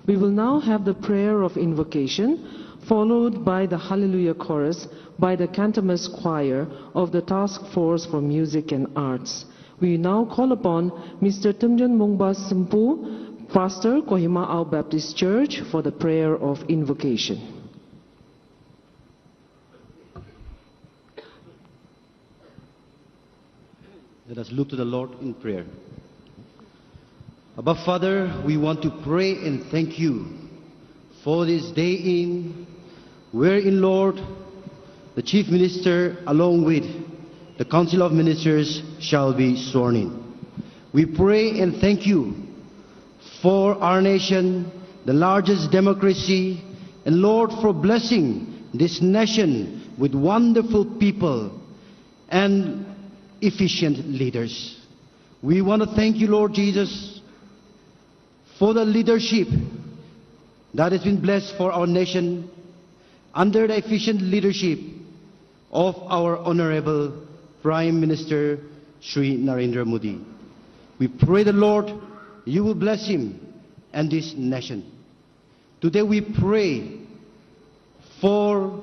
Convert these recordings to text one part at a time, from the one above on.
We will now have the prayer of invocation, followed by the Hallelujah chorus by the Cantamus Choir of the Task Force for Music and Arts. We now call upon Mr. Tumjan Mungba Simpu, Pastor, Kohima Ao Baptist Church, for the prayer of invocation. Let us look to the Lord in prayer. Abba Father, we want to pray and thank you for this day in, wherein, Lord, the Chief Minister, along with the Council of Ministers, shall be sworn in. We pray and thank you for our nation, the largest democracy, and Lord, for blessing this nation with wonderful people and efficient leaders. We want to thank you, Lord Jesus, for the leadership that has been blessed for our nation under the efficient leadership of our Honorable Prime Minister Shri Narendra Modi. We pray the Lord, you will bless him and this nation. Today we pray for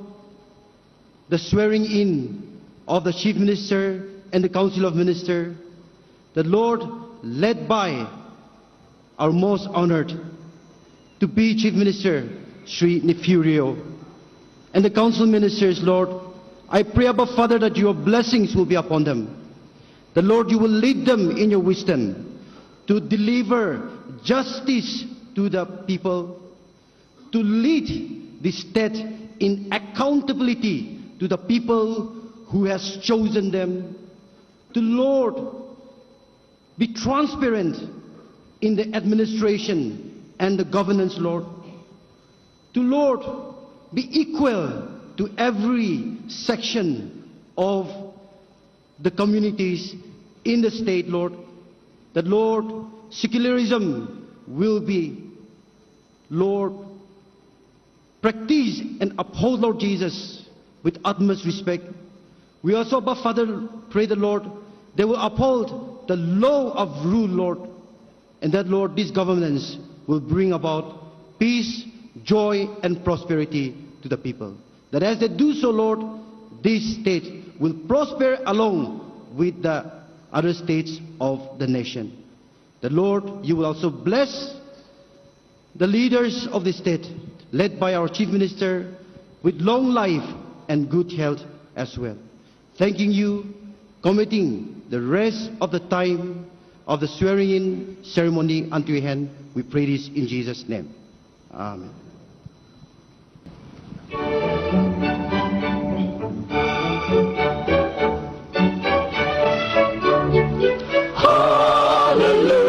the swearing in of the Chief Minister and the Council of Ministers. The Lord, led by our most honored to be Chief Minister Sri Nefurio and the Council Ministers, Lord, I pray, Abba Father, that your blessings will be upon them. The Lord, you will lead them in your wisdom to deliver justice to the people, to lead the state in accountability to the people who has chosen them, to, Lord, be transparent in the administration and the governance, Lord. To, Lord, be equal to every section of the communities in the state, Lord. That, Lord, secularism will be, Lord, practiced and upheld, Lord Jesus, with utmost respect. We also, Abba Father, pray the Lord, they will uphold the law of rule, Lord, and that, Lord, these governments will bring about peace, joy, and prosperity to the people. That as they do so, Lord, this state will prosper along with the other states of the nation. The Lord, you will also bless the leaders of the state, led by our Chief Minister, with long life and good health as well. Thanking you, committing the rest of the time of the swearing-in ceremony unto your hand. We pray this in Jesus' name. Amen. Hallelujah.